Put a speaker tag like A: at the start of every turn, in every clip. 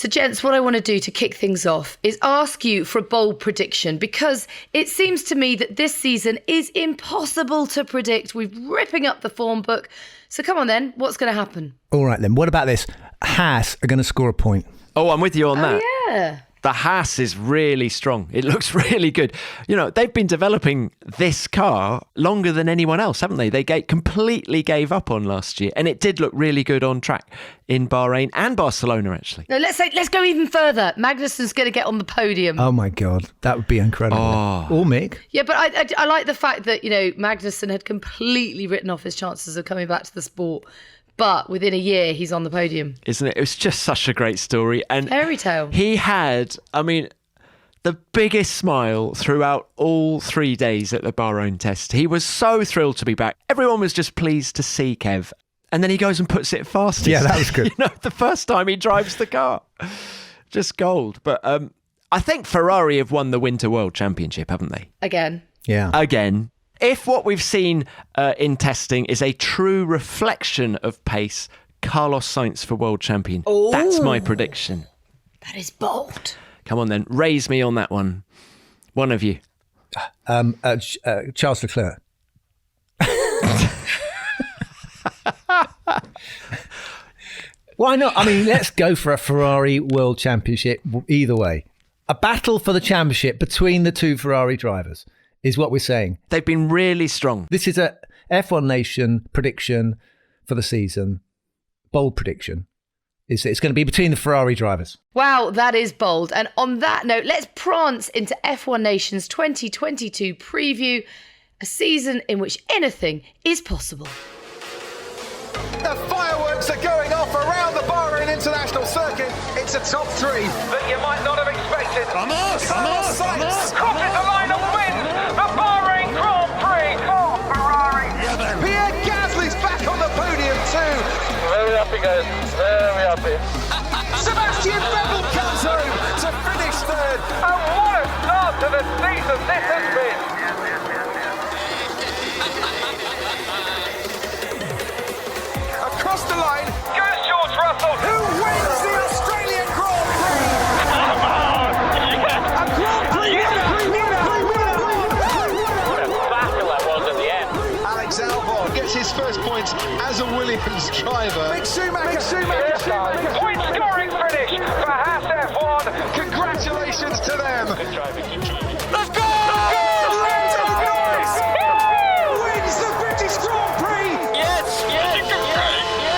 A: So, gents, what I want to do to kick things off is ask you for a bold prediction, because it seems to me that this season is impossible to predict. We're ripping up the form book. So come on then, what's going to happen?
B: All right then, what about this? Haas are going to score a point.
C: Oh, I'm with you on that.
A: Yeah.
C: The Haas is really strong. It looks really good. You know, they've been developing this car longer than anyone else, haven't they? They completely gave up on last year, and it did look really good on track in Bahrain and Barcelona, actually.
A: No, let's go even further. Magnussen's going to get on the podium.
B: Oh my God, that would be incredible.
C: Oh.
B: Or Mick.
A: Yeah, but I like the fact that, you know, Magnussen had completely written off his chances of coming back to the sport. But within a year, he's on the podium.
C: Isn't it? It was just such a great story. And
A: fairy tale.
C: He had, the biggest smile throughout all 3 days at the Bahrain test. He was so thrilled to be back. Everyone was just pleased to see Kev. And then he goes and puts it fastest.
B: Yeah, that was good.
C: The first time he drives the car. Just gold. But I think Ferrari have won the Winter World Championship, haven't they?
A: Again.
B: Yeah.
C: Again. If what we've seen in testing is a true reflection of pace, Carlos Sainz for world champion.
A: Ooh.
C: That's my prediction.
A: That is bold.
C: Come on then, raise me on that one. One of you.
B: Charles Leclerc. Why not? I mean, let's go for a Ferrari World Championship either way. A battle for the championship between the two Ferrari drivers is what we're saying.
C: They've been really strong.
B: This is a F1 Nation prediction for the season. Bold prediction. It's going to be between the Ferrari drivers.
A: Wow, that is bold. And on that note, let's prance into F1 Nation's 2022 preview, a season in which anything is possible.
D: The fireworks are going off around the Bahrain International Circuit. It's a top three that you might not have expected.
E: Vamos!
D: Crosses the line and wins the Bahrain Grand Prix. Oh, Ferrari. Pierre Gasly's back on the podium too.
E: Very happy, guys. Very happy.
D: Sebastian Vettel comes home to finish third. And what a start to the season this has been. Across the line goes George Russell, who wins the Australian Grand Prix. A Grand Prix winner.
E: What a battle that was at the end.
D: Alex Albon gets his first points as a Williams driver. Mick Schumacher. Point scoring finish for Haas F1. Congratulations to them.
E: Good driving.
D: Let's go! Lando Norris wins the British Grand Prix.
E: Yes.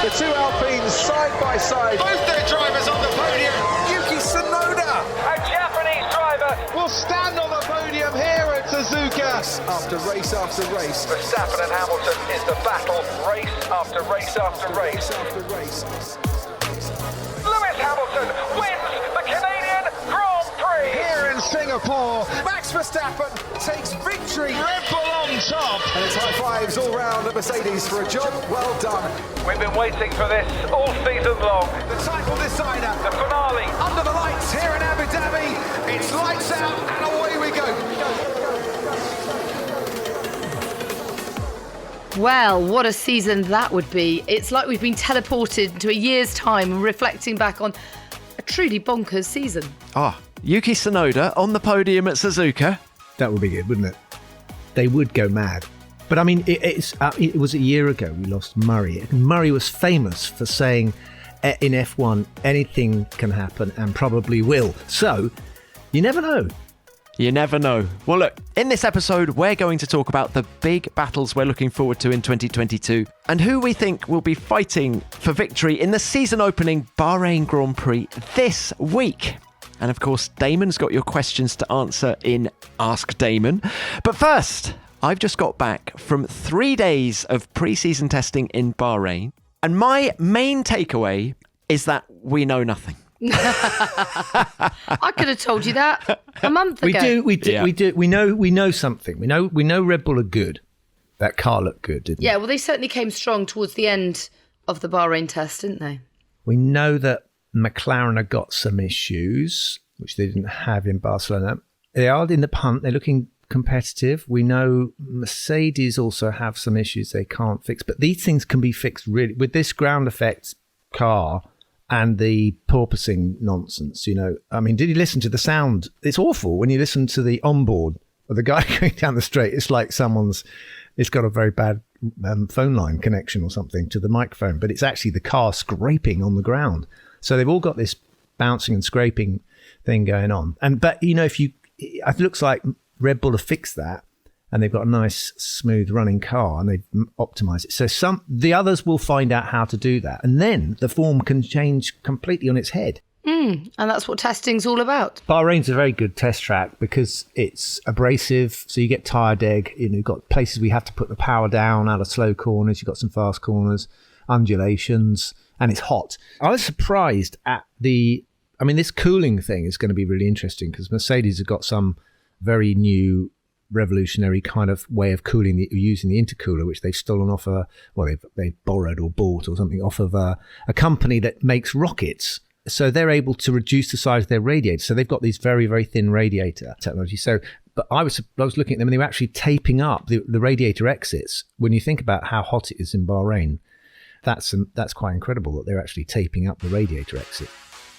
D: The two Alpines side by side. Both their drivers on the podium. Yuki Tsunoda, a Japanese driver, will stand on the podium here at Suzuka. After race after race. Verstappen and Hamilton is the battle. Race after race after race. Lewis Hamilton wins the Canadian Grand Prix. Here in Singapore, Max Verstappen takes victory. Red Bull on top. And it's high fives all round at Mercedes for a job well done. We've been waiting for this all season long. The title decider, the finale, under the lights here in Abu Dhabi. It's lights out and away we go.
A: Well, what a season that would be. It's like we've been teleported to a year's time, reflecting back on a truly bonkers season.
C: Yuki Tsunoda on the podium at Suzuka.
B: That would be good, wouldn't it? They would go mad. But I mean, it was a year ago we lost Murray. Murray was famous for saying in F1, anything can happen and probably will. So, you never know.
C: You never know. Well, look, in this episode, we're going to talk about the big battles we're looking forward to in 2022 and who we think will be fighting for victory in the season-opening Bahrain Grand Prix this week. And of course, Damon's got your questions to answer in Ask Damon. But first, I've just got back from 3 days of pre-season testing in Bahrain, and my main takeaway is that we know nothing.
A: I could have told you that a month ago.
B: We do. We know something. We know Red Bull are good. That car looked good, didn't it?
A: Yeah, well, they certainly came strong towards the end of the Bahrain test, didn't they?
B: We know that McLaren have got some issues, which they didn't have in Barcelona. They are in the punt. They're looking competitive. We know Mercedes also have some issues they can't fix, but these things can be fixed really with this ground effects car and the porpoising nonsense, I mean, did you listen to the sound? It's awful when you listen to the onboard of the guy going down the straight. It's like it's got a very bad phone line connection or something to the microphone, but it's actually the car scraping on the ground. So they've all got this bouncing and scraping thing going on. But it looks like Red Bull have fixed that, and they've got a nice, smooth running car, and they've optimized it. So the others will find out how to do that, and then the form can change completely on its head.
A: And that's what testing's all about.
B: Bahrain's a very good test track because it's abrasive, so you get tyre deg. You've got places where you have to put the power down out of slow corners. You've got some fast corners, undulations, and it's hot. I was surprised at this cooling thing is going to be really interesting because Mercedes have got some very new revolutionary kind of way of cooling, using the intercooler, which they've stolen off they've borrowed or bought or something off of a company that makes rockets. So they're able to reduce the size of their radiator. So they've got these very, very thin radiator technology. But I was looking at them and they were actually taping up the radiator exits. When you think about how hot it is in Bahrain, that's quite incredible that they're actually taping up the radiator exit.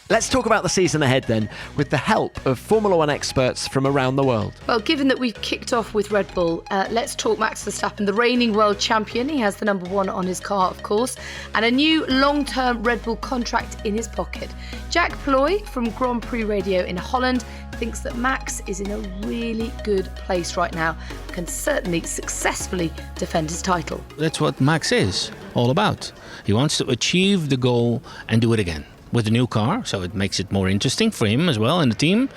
C: Let's talk about the season ahead then, with the help of Formula One experts from around the world.
A: Well, given that we've kicked off with Red Bull, let's talk Max Verstappen, the reigning world champion. He has the number 1 on his car, of course, and a new long-term Red Bull contract in his pocket. Jack Ploy from Grand Prix Radio in Holland thinks that Max is in a really good place right now, can certainly successfully defend his title.
F: That's what Max is all about. He wants to achieve the goal and do it again. With a new car, so it makes it more interesting for him as well and the team,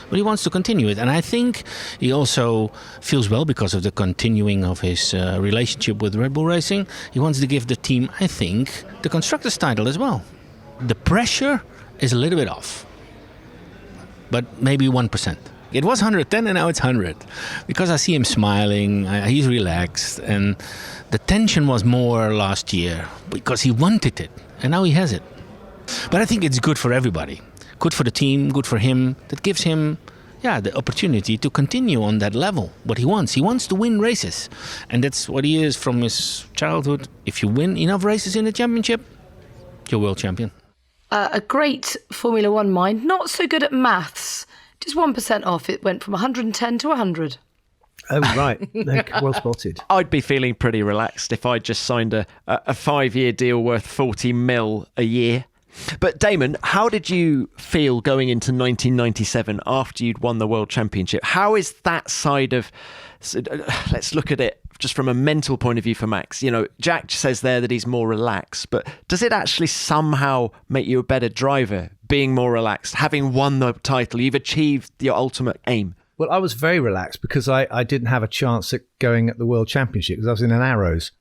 F: but he wants to continue it. And I think he also feels well because of the continuing of his relationship with Red Bull Racing. He wants to give the team, I think, the Constructors' title as well. The pressure is a little bit off, but maybe 1%. It was 110 and now it's 100 because I see him smiling, he's relaxed, and the tension was more last year because he wanted it and now he has it. But I think it's good for everybody. Good for the team, good for him. That gives him the opportunity to continue on that level, what he wants. He wants to win races. And that's what he is from his childhood. If you win enough races in the championship, you're world champion.
A: A great Formula One mind, not so good at maths. Just 1% off. It went from 110 to 100.
B: Oh, right. Well spotted.
C: I'd be feeling pretty relaxed if I'd just signed a 5-year deal worth 40 mil a year. But Damon, how did you feel going into 1997 after you'd won the World Championship? How is that side of... Let's look at it just from a mental point of view for Max. Jack says there that he's more relaxed, but does it actually somehow make you a better driver, being more relaxed, having won the title? You've achieved your ultimate aim.
B: Well, I was very relaxed because I didn't have a chance at going at the World Championship because I was in an Arrows.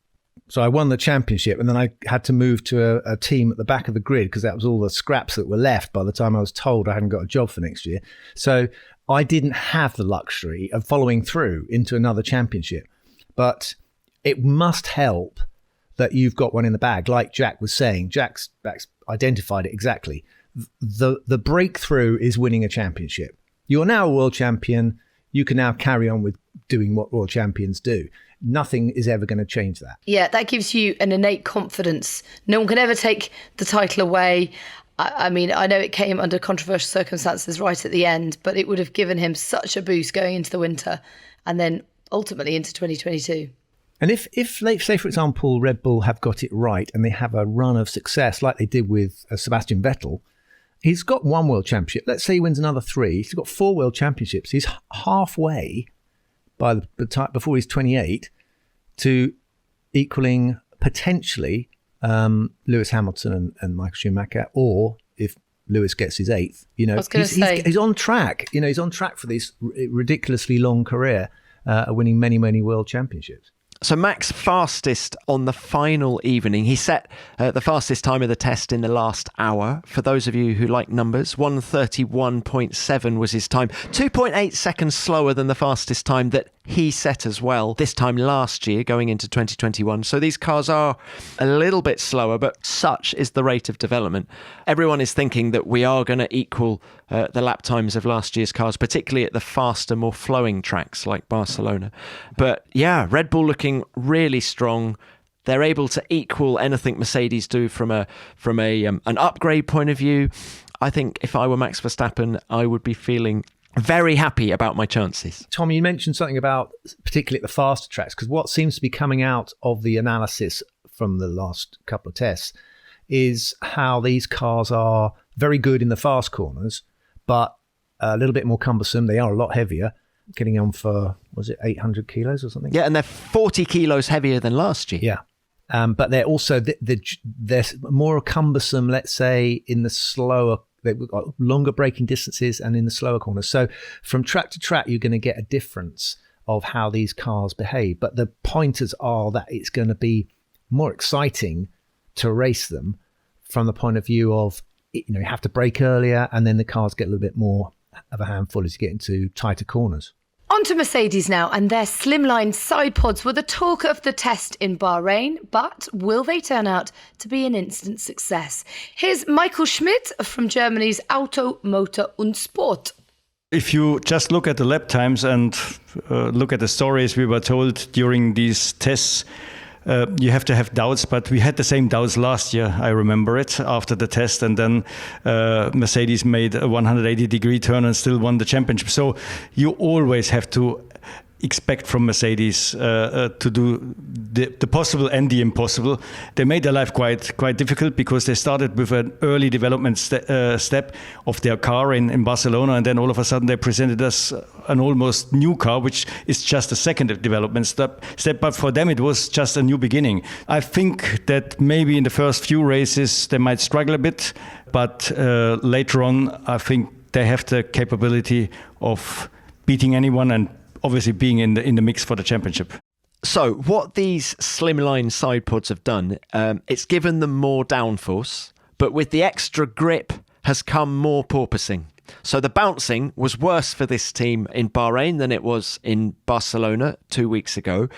B: So I won the championship and then I had to move to a team at the back of the grid because that was all the scraps that were left by the time I was told I hadn't got a job for next year. So I didn't have the luxury of following through into another championship. But it must help that you've got one in the bag. Like Jack was saying, Jack's identified it exactly. The breakthrough is winning a championship. You're now a world champion. You can now carry on with doing what world champions do. Nothing is ever going to change that.
A: Yeah, that gives you an innate confidence. No one can ever take the title away. I mean, I know it came under controversial circumstances right at the end, but it would have given him such a boost going into the winter and then ultimately into 2022.
B: And if say, for example, Red Bull have got it right and they have a run of success like they did with Sebastian Vettel, he's got 1 world championship. Let's say he wins another 3. He's got 4 world championships. He's halfway by the time before he's 28 to equaling potentially Lewis Hamilton and Michael Schumacher, or if Lewis gets his 8th, he's on track. He's on track for this ridiculously long career, winning many, many world championships.
C: So Max fastest on the final evening. He set the fastest time of the test in the last hour. For those of you who like numbers, 1:31.7 was his time. 2.8 seconds slower than the fastest time that he set as well this time last year going into 2021. So these cars are a little bit slower, but such is the rate of development. Everyone is thinking that we are going to equal the lap times of last year's cars, particularly at the faster, more flowing tracks like Barcelona. But yeah, Red Bull looking really strong. They're able to equal anything Mercedes do from an upgrade point of view. I think if I were Max Verstappen, I would be feeling very happy about my chances.
B: Tom, you mentioned something about particularly at the faster tracks, because what seems to be coming out of the analysis from the last couple of tests is how these cars are very good in the fast corners, but a little bit more cumbersome. They are a lot heavier, getting on for, was it 800 kilos or something?
C: Yeah, and they're 40 kilos heavier than last year.
B: Yeah. But they're also, they're more cumbersome, let's say, in the slower, they've got longer braking distances and in the slower corners. So from track to track, you're going to get a difference of how these cars behave. But the pointers are that it's going to be more exciting to race them from the point of view of, you have to brake earlier and then the cars get a little bit more of a handful as you get into tighter corners.
A: On to Mercedes now, and their slimline side pods were the talk of the test in Bahrain, but will they turn out to be an instant success? Here's Michael Schmidt from Germany's Auto, Motor und Sport.
G: If you just look at the lap times and look at the stories we were told during these tests, you have to have doubts, but we had the same doubts last year. I remember it after the test, and then Mercedes made a 180-degree turn and still won the championship. So you always have to expect from Mercedes to do the possible and the impossible. They made their life quite difficult because they started with an early development step of their car in Barcelona, and then all of a sudden they presented us an almost new car, which is just a second development step. But for them, it was just a new beginning. I think that maybe in the first few races they might struggle a bit, but later on, I think they have the capability of beating anyone and obviously being in the mix for the championship.
C: So what these slimline side pods have done, it's given them more downforce, but with the extra grip has come more porpoising. So the bouncing was worse for this team in Bahrain than it was in Barcelona 2 weeks ago.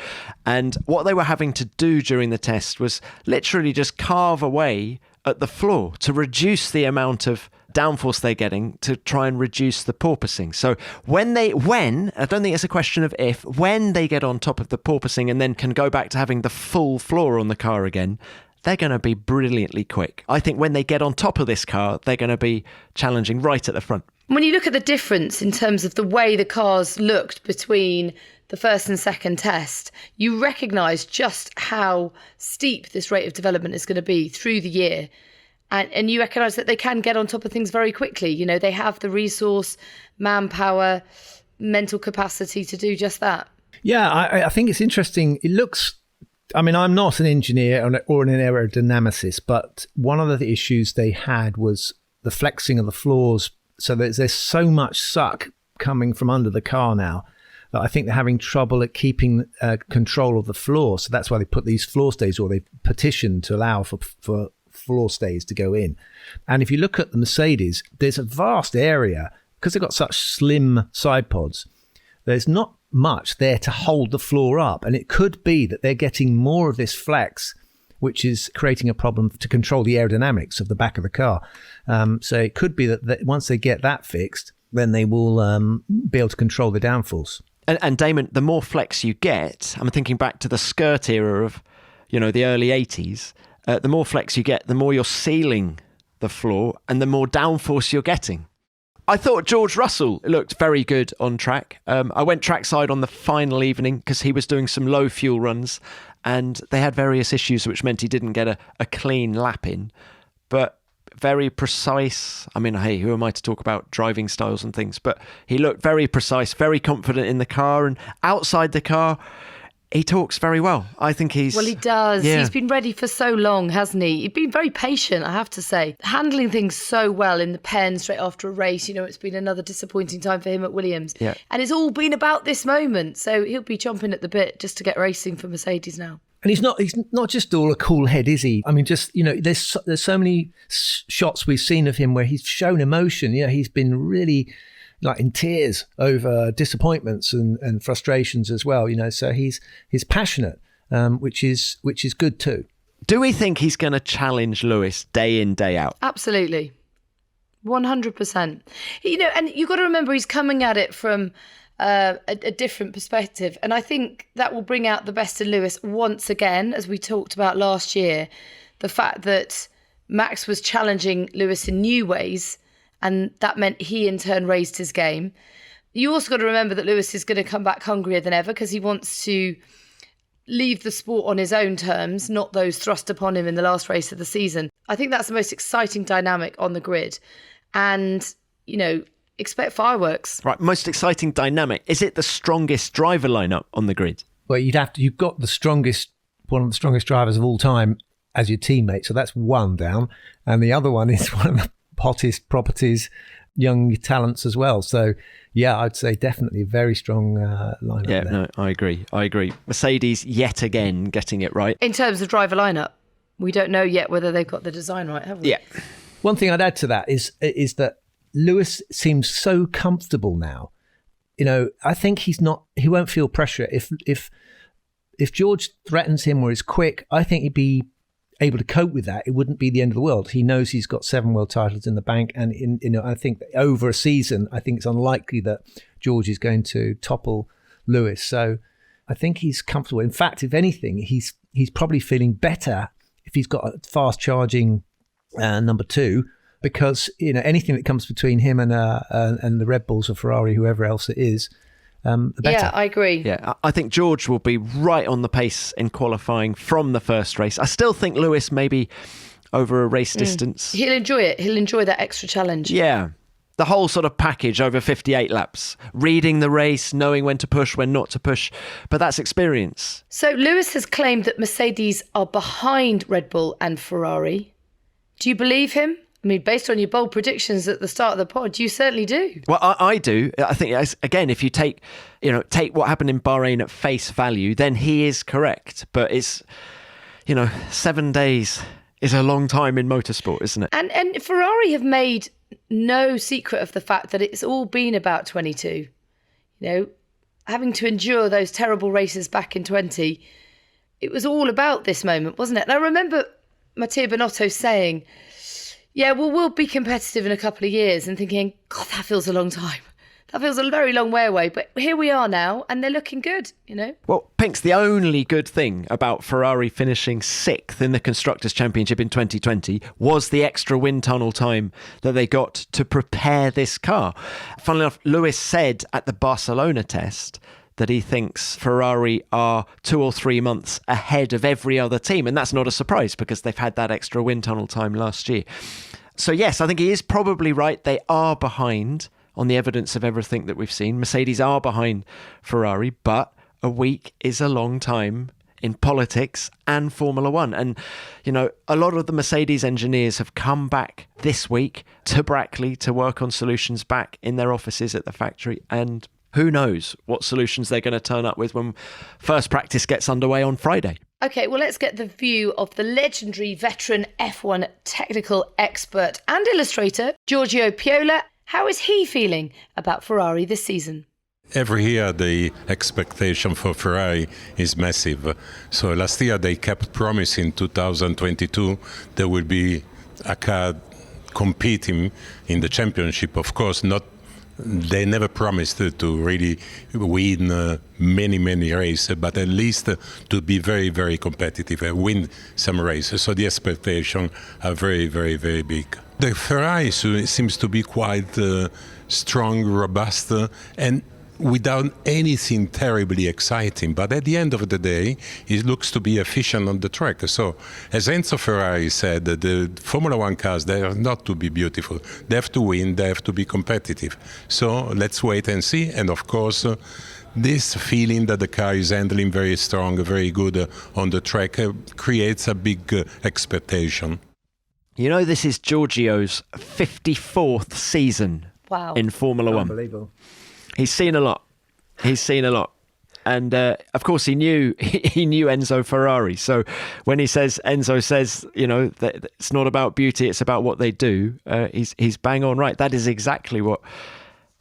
C: And what they were having to do during the test was literally just carve away at the floor to reduce the amount of downforce they're getting, to try and reduce the porpoising. So when I don't think it's a question of if, when they get on top of the porpoising and then can go back to having the full floor on the car again, they're going to be brilliantly quick. I think when they get on top of this car, they're going to be challenging right at the front.
A: When you look at the difference in terms of the way the cars looked between the first and second test, you recognise just how steep this rate of development is going to be through the year. And you recognise that they can get on top of things very quickly. They have the resource, manpower, mental capacity to do just that.
B: Yeah, I think it's interesting. It looks, I'm not an engineer or an aerodynamicist, but one of the issues they had was the flexing of the floors. So there's so much suck coming from under the car now that I think they're having trouble at keeping control of the floor. So that's why they put these floor stays, or they petitioned to allow for floor stays to go in. And if you look at the Mercedes, there's a vast area, because they've got such slim side pods, there's not much there to hold the floor up. And it could be that they're getting more of this flex, which is creating a problem to control the aerodynamics of the back of the car. So it could be that once they get that fixed, then they will be able to control the downforce.
C: And Damon, the more flex you get, I'm thinking back to the skirt era of, the early 80s, the more flex you get, the more you're sealing the floor and the more downforce you're getting. I thought George Russell looked very good on track. I went trackside on the final evening because he was doing some low fuel runs and they had various issues, which meant he didn't get a clean lap in. But very precise. Hey, who am I to talk about driving styles and things? But he looked very precise, very confident in the car, and outside the car, he talks very well. I think he's...
A: Well, he does.
C: Yeah.
A: He's been ready for so long, hasn't he? He's been very patient, I have to say. Handling things so well in the pen straight after a race. It's been another disappointing time for him at Williams.
C: Yeah. And
A: it's all been about this moment. So he'll be chomping at the bit just to get racing for Mercedes now.
B: And he's not just all a cool head, is he? There's so many shots we've seen of him where he's shown emotion. He's been really in tears over disappointments and frustrations as well. So he's passionate, which is good too.
C: Do we think he's going to challenge Lewis day in, day out?
A: Absolutely. 100%. And you've got to remember he's coming at it from a different perspective. And I think that will bring out the best in Lewis once again, as we talked about last year. The fact that Max was challenging Lewis in new ways, and that meant he in turn raised his game. You also got to remember that Lewis is going to come back hungrier than ever because he wants to leave the sport on his own terms, not those thrust upon him in the last race of the season. I think that's the most exciting dynamic on the grid. And, expect fireworks.
C: Right, most exciting dynamic. Is it the strongest driver lineup on the grid?
B: Well, you've got one of the strongest drivers of all time as your teammate. So that's one down. And the other one is one of the hottest properties, young talents as well. So, yeah, I'd say definitely a very strong lineup.
C: Yeah,
B: there.
C: no, I agree. Mercedes yet again getting it right.
A: In terms of driver lineup, we don't know yet whether they've got the design right, have we?
C: Yeah.
B: One thing I'd add to that is that Lewis seems so comfortable now. I think he won't feel pressure. If George threatens him or is quick, I think he'd be able to cope with that. It wouldn't be the end of the world. He knows he's got 7 world titles in the bank, and I think that over a season, I think it's unlikely that George is going to topple Lewis. So I think he's comfortable. In fact, if anything, he's probably feeling better if he's got a fast charging number 2, because anything that comes between him and the Red Bulls or Ferrari, whoever else it is, the better.
A: Yeah, I agree.
C: Yeah, I think George will be right on the pace in qualifying from the first race. I still think Lewis maybe over a race distance.
A: He'll enjoy it. He'll enjoy that extra challenge.
C: Yeah. The whole sort of package over 58 laps, reading the race, knowing when to push, when not to push. But that's experience.
A: So Lewis has claimed that Mercedes are behind Red Bull and Ferrari. Do you believe him? I mean, based on your bold predictions at the start of the pod, you certainly do.
C: Well, I do. I think, again, if you take what happened in Bahrain at face value, then he is correct. But it's, 7 days is a long time in motorsport, isn't it?
A: And Ferrari have made no secret of the fact that it's all been about 22. Having to endure those terrible races back in 20, it was all about this moment, wasn't it? And I remember Mattia Binotto saying, yeah, well, we'll be competitive in a couple of years, and thinking, God, that feels a long time. That feels a very long way away. But here we are now, and they're looking good,
C: Well, Pinks, the only good thing about Ferrari finishing 6th in the Constructors' Championship in 2020 was the extra wind tunnel time that they got to prepare this car. Funnily enough, Lewis said at the Barcelona test that he thinks Ferrari are 2 or 3 months ahead of every other team. And that's not a surprise because they've had that extra wind tunnel time last year. So yes, I think he is probably right. They are behind on the evidence of everything that we've seen. Mercedes are behind Ferrari, but a week is a long time in politics and Formula One. And, a lot of the Mercedes engineers have come back this week to Brackley to work on solutions back in their offices at the factory. And who knows what solutions they're going to turn up with when first practice gets underway on Friday.
A: Okay, well, let's get the view of the legendary veteran F1 technical expert and illustrator, Giorgio Piola. How is he feeling about Ferrari this season?
H: Every year the expectation for Ferrari is massive. So last year they kept promising 2022 there will be a car competing in the championship. Of course, they never promised to really win many races, but at least to be very, very competitive and win some races. So the expectations are very, very, very big. The Ferrari seems to be quite strong, robust, and without anything terribly exciting. But at the end of the day, it looks to be efficient on the track. So, as Enzo Ferrari said, the Formula One cars, they are not to be beautiful. They have to win, they have to be competitive. So, let's wait and see. And of course, this feeling that the car is handling very strong, very good on the track creates a big expectation.
C: This is Giorgio's 54th season in Formula One.
B: Unbelievable.
C: He's seen a lot. And of course, he knew Enzo Ferrari. So when Enzo says, that it's not about beauty, it's about what they do, he's bang on right. That is exactly what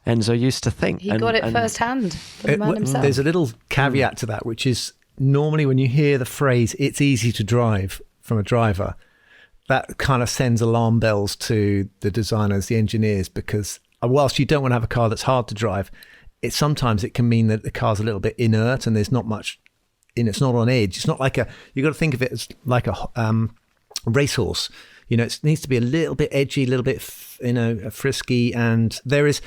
C: Enzo used to think.
A: He got it firsthand from the man himself.
B: There's a little caveat to that, which is normally when you hear the phrase, it's easy to drive from a driver, that kind of sends alarm bells to the designers, the engineers, because whilst you don't want to have a car that's hard to drive, sometimes it can mean that the car's a little bit inert and there's not much, it's not on edge. It's not like you got to think of it as like a racehorse. It needs to be a little bit edgy, a little bit, frisky. And there's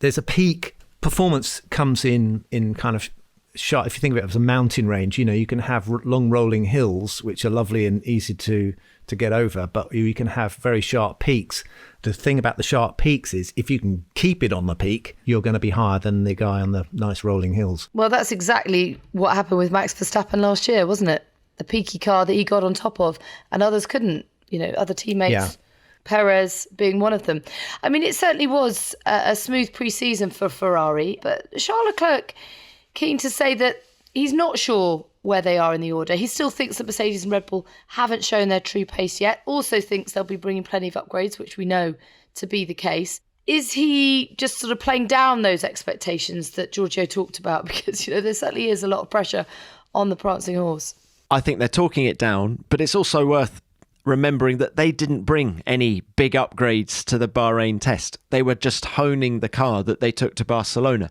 B: a peak. Performance comes in kind of sharp. If you think of it as a mountain range, you can have long rolling hills, which are lovely and easy to get over, but you can have very sharp peaks. The thing about the sharp peaks is if you can keep it on the peak, you're going to be higher than the guy on the nice rolling hills.
A: Well, that's exactly what happened with Max Verstappen last year, wasn't it? The peaky car that he got on top of, and others couldn't, other teammates.
B: Yeah.
A: Perez being one of them. I mean, it certainly was a smooth pre-season for Ferrari, but Charles Leclerc keen to say that he's not sure where they are in the order. He still thinks that Mercedes and Red Bull haven't shown their true pace yet. Also thinks they'll be bringing plenty of upgrades, which we know to be the case. Is he just sort of playing down those expectations that Giorgio talked about? Because, there certainly is a lot of pressure on the prancing horse.
C: I think they're talking it down, but it's also worth remembering that they didn't bring any big upgrades to the Bahrain test. They were just honing the car that they took to Barcelona.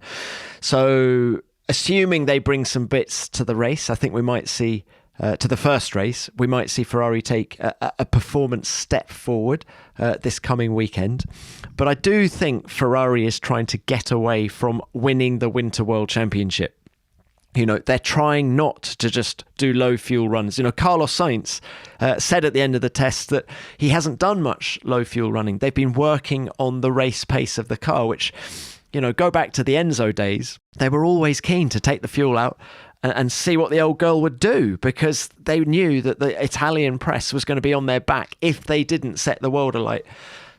C: So assuming they bring some bits to the race, I think we might see, to the first race, we might see Ferrari take a performance step forward this coming weekend. But I do think Ferrari is trying to get away from winning the Winter World Championship. They're trying not to just do low fuel runs. Carlos Sainz said at the end of the test that he hasn't done much low fuel running. They've been working on the race pace of the car, which, go back to the Enzo days. They were always keen to take the fuel out and see what the old girl would do, because they knew that the Italian press was going to be on their back if they didn't set the world alight.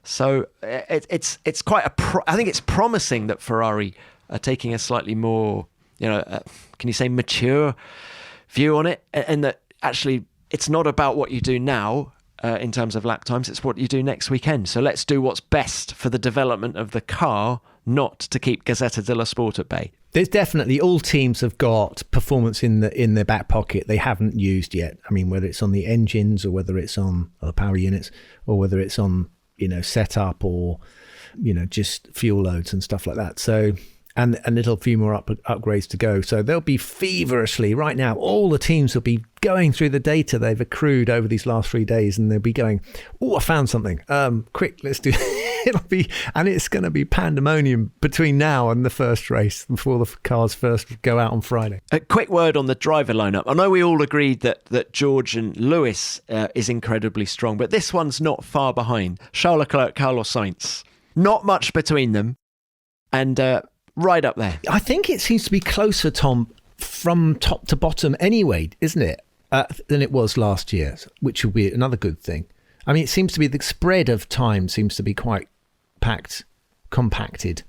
C: So it's quite I think it's promising that Ferrari are taking a slightly more, can you say mature view on it? And that actually it's not about what you do now in terms of lap times, it's what you do next weekend. So let's do what's best for the development of the car, not to keep Gazzetta dello Sport at bay.
B: There's definitely, all teams have got performance in their back pocket they haven't used yet. I mean, whether it's on the engines or whether it's on the power units or whether it's on, setup or, just fuel loads and stuff like that. So, and a little few more upgrades to go. So they'll be feverishly, right now, all the teams will be going through the data they've accrued over these last 3 days, and they'll be going, I found something. Quick, let's do and it's going to be pandemonium between now and the first race, before the cars first go out on Friday.
C: A quick word on the driver lineup. I know we all agreed that George and Lewis is incredibly strong, but this one's not far behind. Charles Leclerc, Carlos Sainz. Not much between them. And right up there.
B: I think it seems to be closer, Tom, from top to bottom anyway, isn't it, than it was last year, which will be another good thing. I mean, it seems to be the spread of time seems to be quite compacted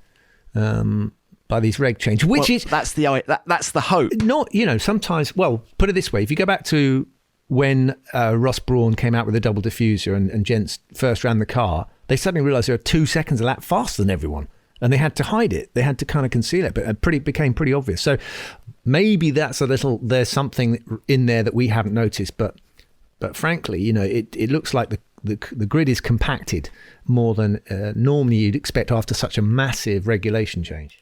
B: by these reg changes, which is...
C: That's the hope.
B: Not, sometimes, well, put it this way, if you go back to when Ross Brawn came out with a double diffuser and gents first ran the car, they suddenly realised they were 2 seconds a lap faster than everyone. And they had to hide it. They had to kind of conceal it, but it became pretty obvious. So maybe there's something in there that we haven't noticed. But frankly, it looks like the grid is compacted more than normally you'd expect after such a massive regulation change.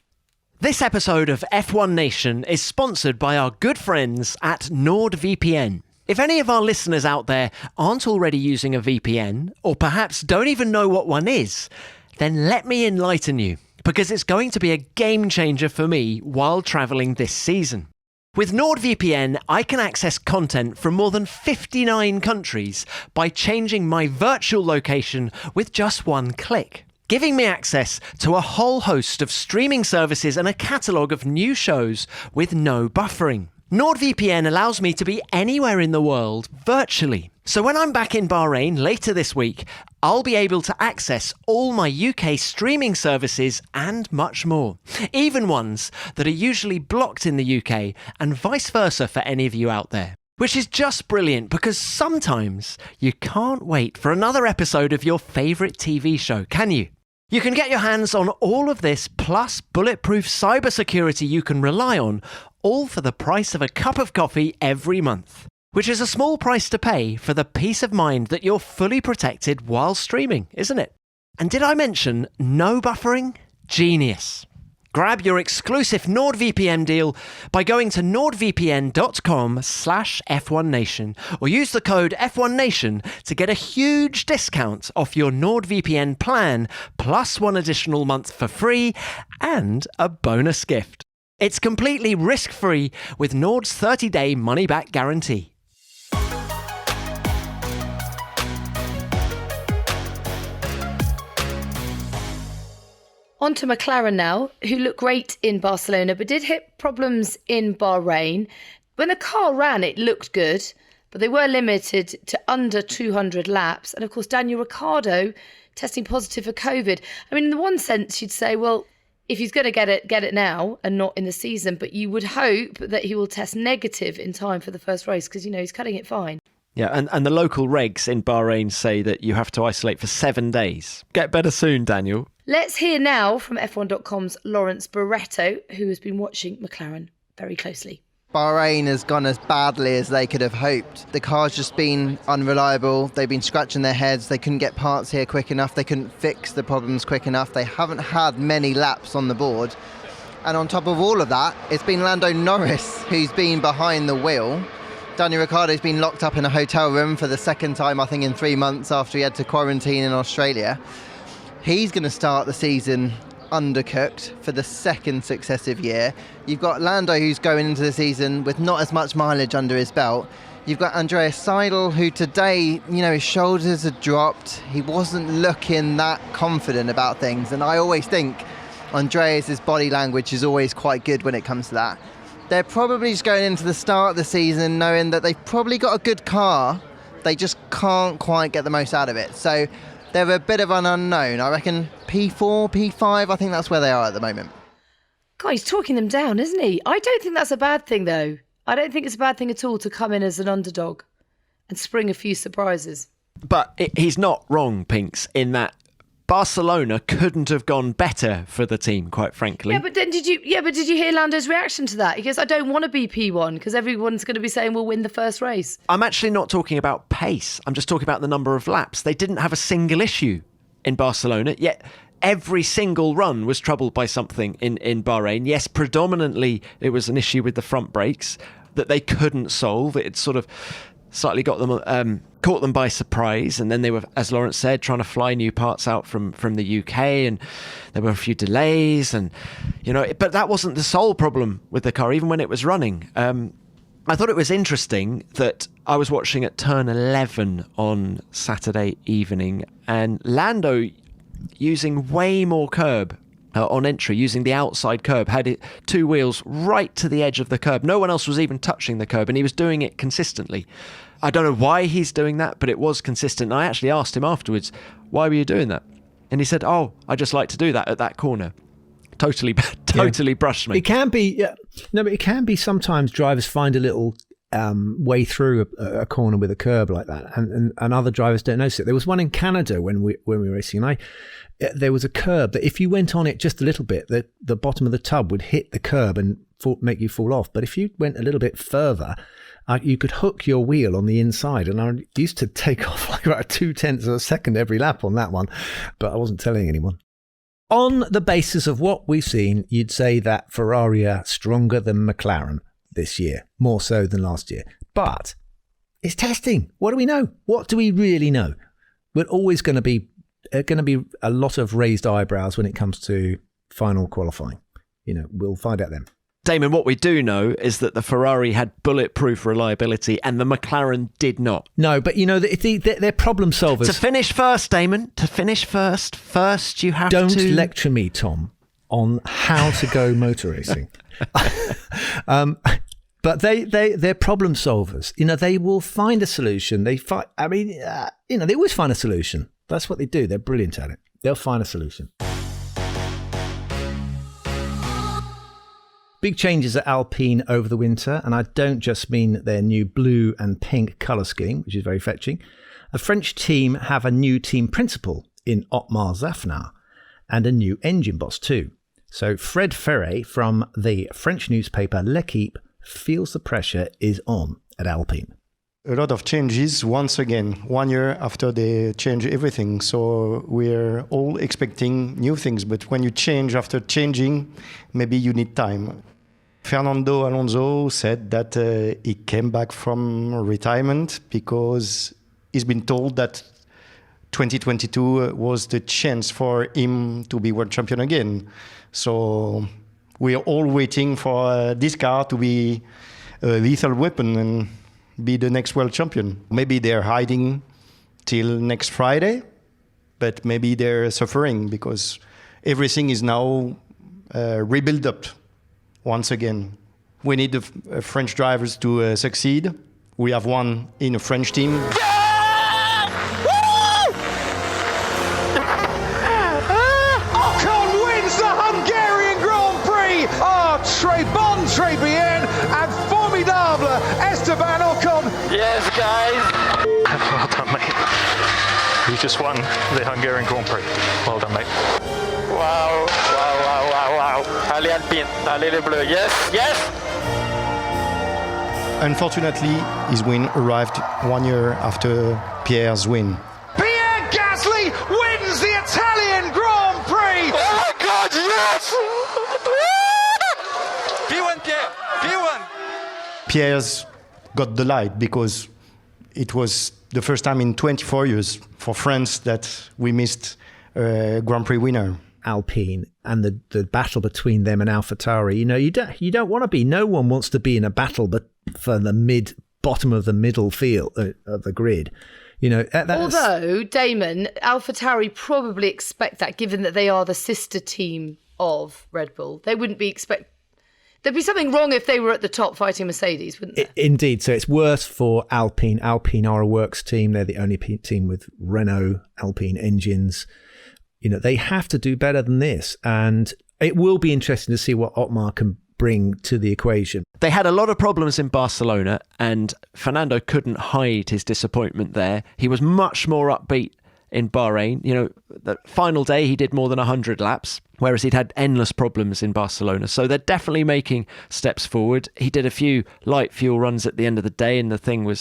C: This episode of F1 Nation is sponsored by our good friends at NordVPN. If any of our listeners out there aren't already using a VPN, or perhaps don't even know what one is, then let me enlighten you, because it's going to be a game changer for me while travelling this season. With NordVPN, I can access content from more than 59 countries by changing my virtual location with just one click, giving me access to a whole host of streaming services and a catalogue of new shows with no buffering. NordVPN allows me to be anywhere in the world virtually. So when I'm back in Bahrain later this week, I'll be able to access all my UK streaming services and much more. Even ones that are usually blocked in the UK, and vice versa for any of you out there. Which is just brilliant, because sometimes you can't wait for another episode of your favourite TV show, can you? You can get your hands on all of this, plus bulletproof cybersecurity you can rely on, all for the price of a cup of coffee every month. Which is a small price to pay for the peace of mind that you're fully protected while streaming, isn't it? And did I mention no buffering? Genius. Grab your exclusive NordVPN deal by going to nordvpn.com/F1Nation or use the code F1Nation to get a huge discount off your NordVPN plan, plus one additional month for free and a bonus gift. It's completely risk-free with Nord's 30-day money-back guarantee.
A: On to McLaren now, who looked great in Barcelona, but did hit problems in Bahrain. When the car ran, it looked good, but they were limited to under 200 laps. And of course, Daniel Ricciardo testing positive for COVID. I mean, in the one sense, you'd say, well, if he's going to get it now and not in the season, but you would hope that he will test negative in time for the first race because, he's cutting it fine.
C: Yeah, and the local regs in Bahrain say that you have to isolate for 7 days. Get better soon, Daniel.
A: Let's hear now from F1.com's Lawrence Barretto, who has been watching McLaren very closely.
I: Bahrain has gone as badly as they could have hoped. The car's just been unreliable. They've been scratching their heads. They couldn't get parts here quick enough. They couldn't fix the problems quick enough. They haven't had many laps on the board. And on top of all of that, it's been Lando Norris who's been behind the wheel. Daniel Ricciardo's been locked up in a hotel room for the second time, I think, in 3 months after he had to quarantine in Australia. He's going to start the season undercooked for the second successive year. You've got Lando, who's going into the season with not as much mileage under his belt. You've got Andreas Seidel, who today, his shoulders had dropped. He wasn't looking that confident about things. And I always think Andreas's body language is always quite good when it comes to that. They're probably just going into the start of the season knowing that they've probably got a good car. They just can't quite get the most out of it. So they're a bit of an unknown. I reckon P4, P5, I think that's where they are at the moment.
A: God, he's talking them down, isn't he? I don't think that's a bad thing, though. I don't think it's a bad thing at all to come in as an underdog and spring a few surprises.
C: But he's not wrong, Pinks, in that Barcelona couldn't have gone better for the team, quite frankly.
A: Yeah, but then did you hear Lando's reaction to that? He goes, I don't want to be P1 because everyone's going to be saying we'll win the first race.
C: I'm actually not talking about pace. I'm just talking about the number of laps. They didn't have a single issue in Barcelona, yet every single run was troubled by something in Bahrain. Yes, predominantly it was an issue with the front brakes that they couldn't solve. It sort of slightly got them, caught them by surprise, and then they were, as Lawrence said, trying to fly new parts out from the UK, and there were a few delays, and but that wasn't the sole problem with the car, even when it was running. I thought it was interesting that I was watching at turn 11 on Saturday evening, and Lando, using way more curb on entry, using the outside curb, had two wheels right to the edge of the curb. No one else was even touching the curb, and he was doing it consistently. I don't know why he's doing that, but it was consistent. I actually asked him afterwards, why were you doing that? And he said, I just like to do that at that corner. Totally brushed me.
B: It can be, but it can be sometimes drivers find a little way through a corner with a curb like that, and other drivers don't notice it. There was one in Canada when we were racing, and there was a curb that if you went on it just a little bit, the bottom of the tub would hit the curb and make you fall off. But if you went a little bit further, you could hook your wheel on the inside. And I used to take off like about 0.2 of a second every lap on that one, but I wasn't telling anyone. On the basis of what we've seen, you'd say that Ferrari are stronger than McLaren this year, more so than last year. But it's testing. What do we know? What do we really know? We're always going to be a lot of raised eyebrows when it comes to final qualifying. We'll find out then.
C: Damon, what we do know is that the Ferrari had bulletproof reliability and the McLaren did not.
B: No, but they're problem solvers.
C: To finish first, Damon, first you have to...
B: Don't lecture me, Tom, on how to go motor racing. But they're problem solvers. They will find a solution. They always find a solution. That's what they do. They're brilliant at it. They'll find a solution. Big changes at Alpine over the winter, and I don't just mean their new blue and pink colour scheme, which is very fetching. The French team have a new team principal in Otmar Zafnar, and a new engine boss too. So Fred Ferret from the French newspaper L'Equipe feels the pressure is on at Alpine.
J: A lot of changes once again, 1 year after they change everything. So we're all expecting new things. But when you change after changing, maybe you need time. Fernando Alonso said that he came back from retirement because he's been told that 2022 was the chance for him to be world champion again. So we are all waiting for this car to be a lethal weapon and be the next world champion. Maybe they're hiding till next Friday, but maybe they're suffering because everything is now rebuilt up once again. We need the French drivers to succeed. We have one in a French team.
D: Ocon wins the Hungarian Grand Prix. Très bon, très bien, and formidable, Esteban Ocon.
E: Yes, guys.
K: Well done, mate. You just won the Hungarian Grand Prix. Well done, mate.
E: Wow, wow, wow, wow, wow. Allez Alpine, allez les bleus. Yes, yes.
J: Unfortunately, his win arrived 1 year after Pierre's win.
D: Pierre Gasly wins the Italian Grand Prix.
E: Oh my God, yes.
D: P1 Pierre, P1.
J: Pierre's got the light because it was the first time in 24 years for France that we missed a Grand Prix winner.
B: Alpine and the battle between them and AlphaTauri. You don't want to be. No one wants to be in a battle, but for the bottom of the middle field of the grid.
A: Although Damon, AlphaTauri probably expect that, given that they are the sister team of Red Bull. They wouldn't be There'd be something wrong if they were at the top fighting Mercedes, wouldn't there?
B: Indeed. So it's worse for Alpine. Alpine are a works team. They're the only team with Renault Alpine engines. They have to do better than this. And it will be interesting to see what Otmar can bring to the equation.
C: They had a lot of problems in Barcelona, and Fernando couldn't hide his disappointment there. He was much more upbeat in Bahrain. The final day he did more than 100 laps, whereas he'd had endless problems in Barcelona. So they're definitely making steps forward. He did a few light fuel runs at the end of the day, and the thing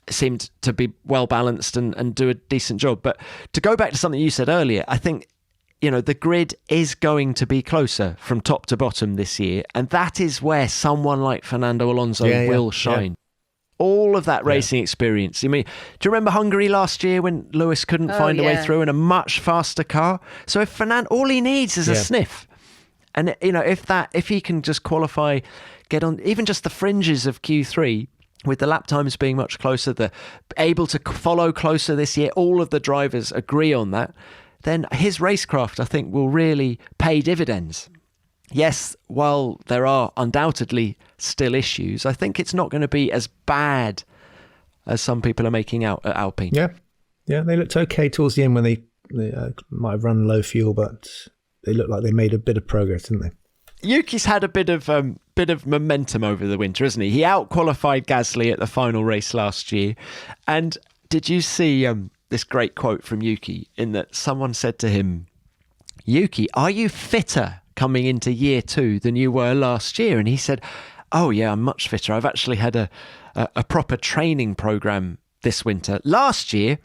C: seemed to be well balanced and do a decent job. But to go back to something you said earlier, I think the grid is going to be closer from top to bottom this year, and that is where someone like Fernando Alonso will shine. Yeah. All of that racing experience. I mean, do you remember Hungary last year when Lewis couldn't find a way through in a much faster car? So if Fernando, all he needs is a sniff. And, if he can just qualify, get on even just the fringes of Q3, with the lap times being much closer, they're able to follow closer this year, all of the drivers agree on that, then his racecraft, I think, will really pay dividends. Yes, while there are undoubtedly still issues, I think it's not going to be as bad as some people are making out at Alpine.
B: Yeah, they looked okay towards the end when they might have run low fuel, but they looked like they made a bit of progress, didn't they?
C: Yuki's had a bit of momentum over the winter, hasn't he? He out-qualified Gasly at the final race last year. And did you see this great quote from Yuki in that someone said to him, "Yuki, are you fitter coming into year 2 than you were last year?" And he said, "Oh yeah, I'm much fitter. I've actually had a proper training program this winter. Last year,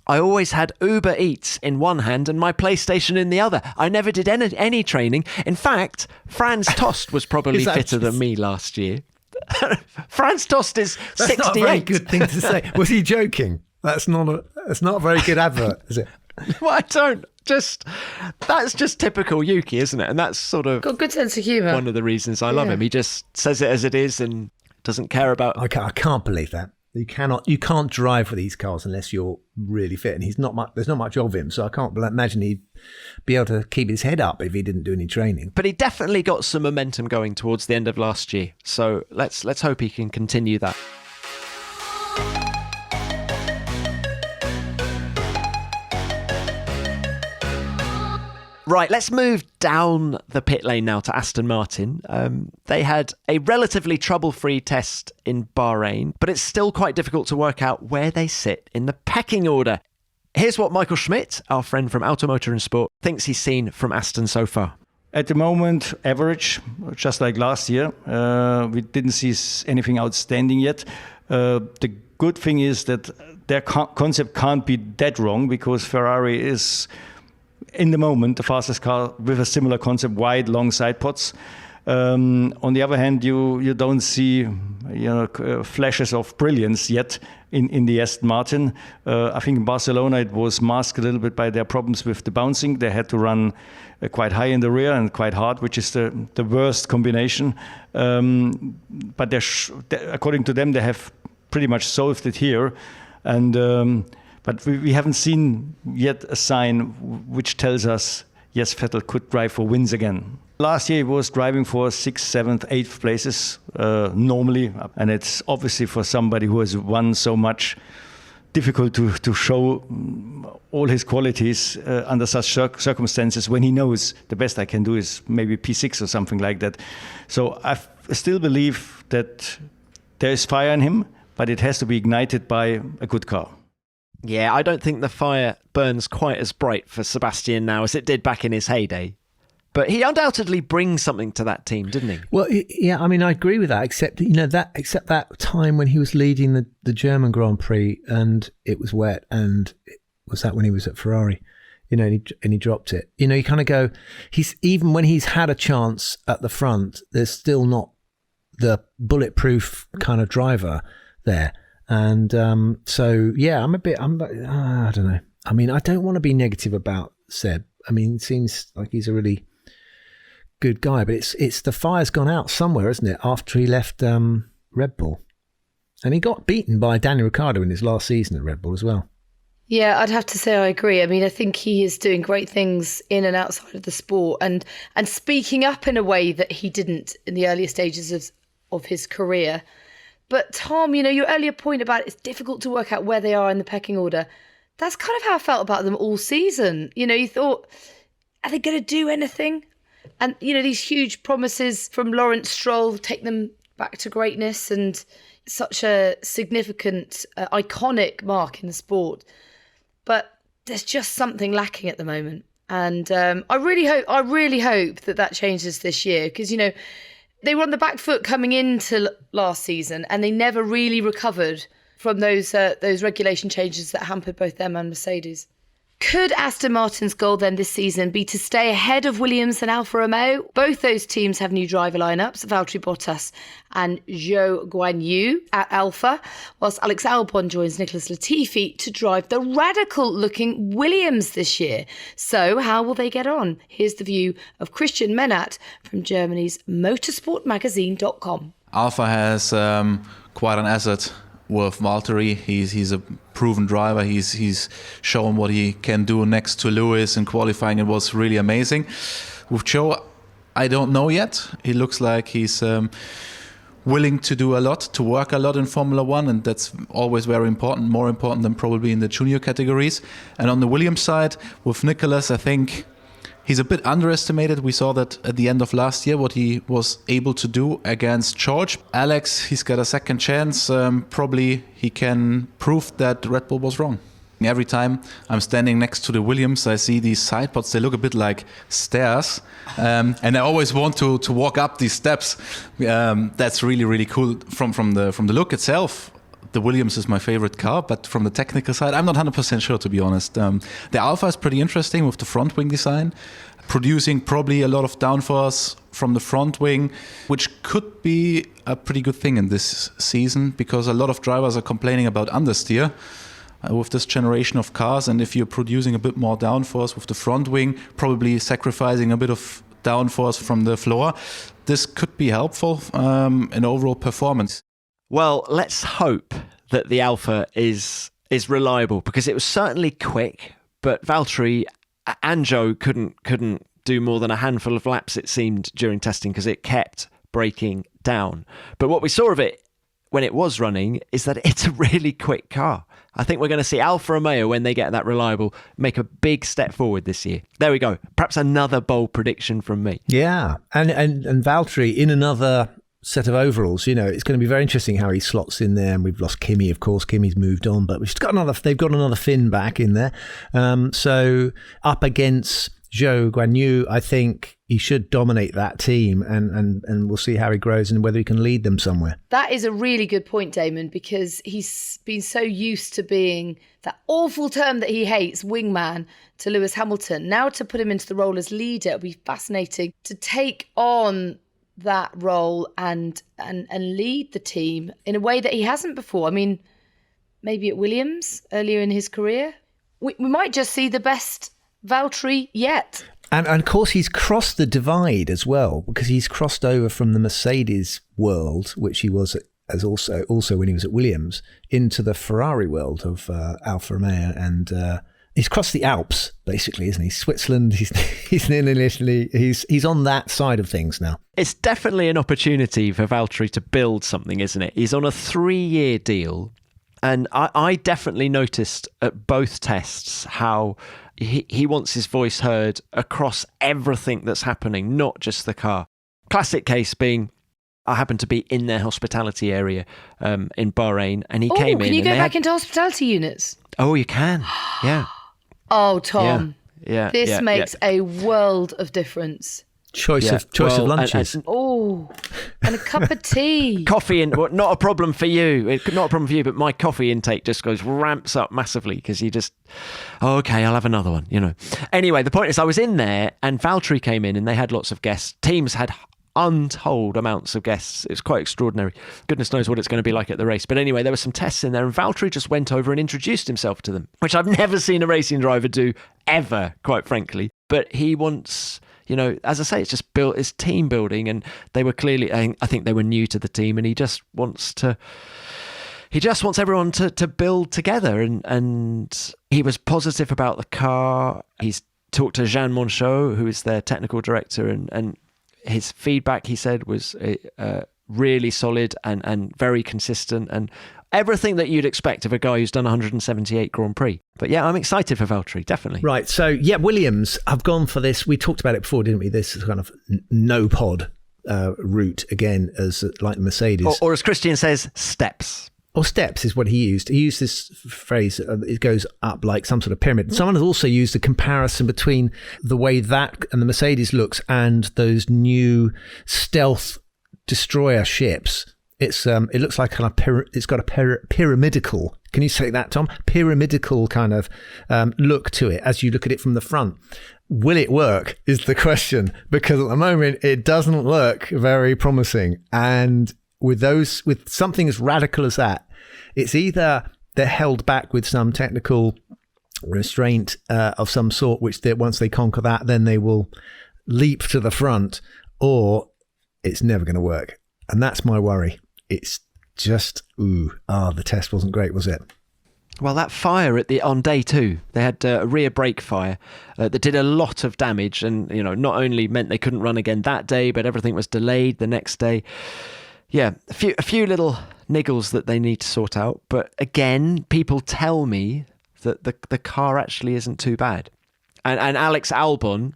C: I always had Uber Eats in one hand and my PlayStation in the other. I never did any training. In fact, Franz Tost was probably fitter than me last year." Franz Tost is 68.
B: That's not a very good thing to say. Was he joking? That's not a very good advert, is it?
C: Well, that's just typical Yuki, isn't it? And that's sort of
A: got a good sense of humour.
C: One of the reasons I love him. He just says it as it is and doesn't care about.
B: I can't believe that. You can't drive with these cars unless you're really fit, and there's not much of him, so I can't imagine he'd be able to keep his head up if he didn't do any training.
C: But he definitely got some momentum going towards the end of last year, so let's hope he can continue that. Right, let's move down the pit lane now to Aston Martin. They had a relatively trouble-free test in Bahrain, but it's still quite difficult to work out where they sit in the pecking order. Here's what Michael Schmidt, our friend from Automotor and Sport, thinks he's seen from Aston so far.
G: At the moment, average, just like last year. We didn't see anything outstanding yet. The good thing is that their concept can't be that wrong, because Ferrari is, in the moment, the fastest car with a similar concept, wide, long side pods. On the other hand, you don't see flashes of brilliance yet in the Aston Martin. I think in Barcelona it was masked a little bit by their problems with the bouncing. They had to run quite high in the rear and quite hard, which is the worst combination. But according to them, they have pretty much solved it here. And but we haven't seen yet a sign which tells us, yes, Vettel could drive for wins again. Last year he was driving for 6th, 7th, 8th places normally, and it's obviously for somebody who has won so much difficult to show all his qualities under such circumstances, when he knows the best I can do is maybe P6 or something like that. So I still believe that there is fire in him, but it has to be ignited by a good car.
C: Yeah, I don't think the fire burns quite as bright for Sebastian now as it did back in his heyday. But he undoubtedly brings something to that team, didn't he?
B: Well, yeah, I mean, I agree with that, except that time when he was leading the German Grand Prix and it was wet, and was that when he was at Ferrari? And he dropped it. You kind of go, even when he's had a chance at the front, there's still not the bulletproof kind of driver there. And so, yeah, I don't know. I mean, I don't want to be negative about Seb. I mean, it seems like he's a really good guy, but it's the fire's gone out somewhere, isn't it? After he left Red Bull, and he got beaten by Daniel Ricciardo in his last season at Red Bull as well.
A: Yeah, I'd have to say I agree. I mean, I think he is doing great things in and outside of the sport, and speaking up in a way that he didn't in the earlier stages of his career. But Tom, your earlier point about it's difficult to work out where they are in the pecking order, that's kind of how I felt about them all season. You thought, are they going to do anything? And, these huge promises from Lawrence Stroll take them back to greatness, and such a significant, iconic mark in the sport. But there's just something lacking at the moment. And I really hope that changes this year, because, they were on the back foot coming into last season, and they never really recovered from those regulation changes that hampered both them and Mercedes. Could Aston Martin's goal then this season be to stay ahead of Williams and Alfa Romeo? Both those teams have new driver lineups, Valtteri Bottas and Zhou Guanyu at Alfa, whilst Alex Albon joins Nicholas Latifi to drive the radical-looking Williams this year. So how will they get on? Here's the view of Christian Menat from Germany's motorsportmagazine.com.
L: Alfa has quite an asset with Valtteri. He's a proven driver. He's shown what he can do next to Lewis in qualifying. It was really amazing. With Zhou, I don't know yet. He looks like he's willing to do a lot, to work a lot in Formula One, and that's always very important, more important than probably in the junior categories. And on the Williams side, with Nicholas, I think he's a bit underestimated. We saw that at the end of last year, what he was able to do against George. Alex, he's got a second chance. Probably he can prove that Red Bull was wrong. Every time I'm standing next to the Williams, I see these side pods. They look a bit like stairs. And I always want to walk up these steps. That's really, really cool. From the look itself, the Williams is my favorite car, but from the technical side, I'm not 100% sure, to be honest. The Alfa is pretty interesting with the front wing design, producing probably a lot of downforce from the front wing, which could be a pretty good thing in this season, because a lot of drivers are complaining about understeer with this generation of cars. And if you're producing a bit more downforce with the front wing, probably sacrificing a bit of downforce from the floor, this could be helpful in overall performance.
C: Well, let's hope that the Alfa is reliable, because it was certainly quick, but Valtteri and Zhou couldn't do more than a handful of laps, it seemed, during testing, because it kept breaking down. But what we saw of it when it was running is that it's a really quick car. I think we're going to see Alfa Romeo, when they get that reliable, make a big step forward this year. There we go. Perhaps another bold prediction from me.
B: Yeah, and Valtteri in another set of overalls. It's going to be very interesting how he slots in there. And we've lost Kimi, of course. Kimi's moved on, but they've got another Finn back in there. So up against Zhou Guanyu, I think he should dominate that team, and we'll see how he grows and whether he can lead them somewhere.
A: That is a really good point, Damon, because he's been so used to being that awful term that he hates, wingman, to Lewis Hamilton. Now to put him into the role as leader, it'll be fascinating to take on that role and lead the team in a way that he hasn't before. I mean, maybe at Williams earlier in his career. We might just see the best Valtteri yet.
B: And of course, he's crossed the divide as well, because he's crossed over from the Mercedes world, which he was as also when he was at Williams, into the Ferrari world of Alfa Romeo, and he's crossed the Alps, basically, isn't he? Switzerland, he's in Italy, he's on that side of things now.
C: It's definitely an opportunity for Valtteri to build something, isn't it? He's on a 3-year deal. And I definitely noticed at both tests how he wants his voice heard across everything that's happening, not just the car. Classic case being, I happened to be in their hospitality area in Bahrain, and he came in.
A: Can you go back into hospitality units?
C: Oh, you can. Yeah.
A: Oh, Tom.
C: Yeah.
A: This makes a world of difference.
B: Choice of lunches.
A: And a cup of tea.
C: Coffee, not a problem for you. Not a problem for you, but my coffee intake just ramps up massively because you just, okay, I'll have another one, Anyway, the point is I was in there and Valtteri came in and they had lots of guests. Teams had untold amounts of guests. It was quite extraordinary. Goodness knows what it's going to be like at the race. But anyway, there were some tests in there and Valtteri just went over and introduced himself to them, which I've never seen a racing driver do ever, quite frankly. But he wants... as I say, it's just built, it's team building, and they were clearly, I think they were new to the team, and he just wants everyone to build together, and he was positive about the car. He's talked to Jean Monchot, who is their technical director, and his feedback, he said, was really solid and very consistent, and everything that you'd expect of a guy who's done 178 Grand Prix. But yeah, I'm excited for Valtteri, definitely.
B: Right, so yeah, Williams have gone for this. We talked about it before, didn't we? This kind of no pod route again, as like Mercedes.
C: Or as Christian says, steps.
B: Or steps is what he used. He used this phrase, it goes up like some sort of pyramid. Someone has also used a comparison between the way that and the Mercedes looks and those new stealth destroyer ships. It looks like kind of it's got a pyramidical. Can you say that, Tom? Pyramidical kind of look to it as you look at it from the front. Will it work is the question, because at the moment it doesn't look very promising. And with something as radical as that, it's either they're held back with some technical restraint of some sort, which once they conquer that, then they will leap to the front, or it's never going to work. And that's my worry. It's just, the test wasn't great, was it?
C: Well, that fire on day 2, they had a rear brake fire that did a lot of damage, and not only meant they couldn't run again that day, but everything was delayed the next day. Yeah, a few little niggles that they need to sort out. But again, people tell me that the car actually isn't too bad, and Alex Albon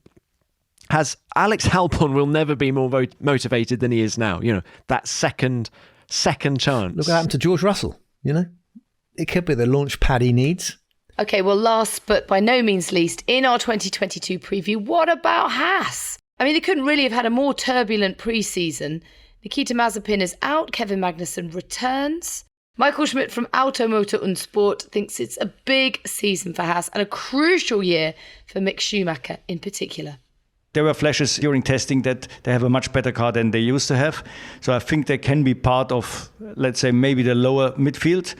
C: will never be more motivated than he is now. That second chance.
B: Look what happened to George Russell, It could be the launch pad he needs.
A: Okay, well, last but by no means least, in our 2022 preview, what about Haas? I mean, they couldn't really have had a more turbulent pre-season. Nikita Mazepin is out, Kevin Magnussen returns. Michael Schmidt from Automotor und Sport thinks it's a big season for Haas and a crucial year for Mick Schumacher in particular.
G: There were flashes during testing that they have a much better car than they used to have. So I think they can be part of, let's say, maybe the lower midfield,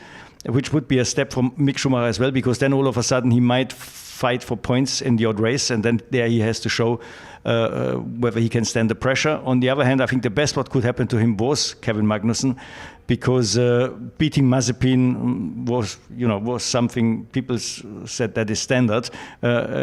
G: which would be a step for Mick Schumacher as well, because then all of a sudden he might fight for points in the odd race, and then there he has to show whether he can stand the pressure. On the other hand, I think the best what could happen to him was Kevin Magnussen, because beating Mazepin was something people said that is standard.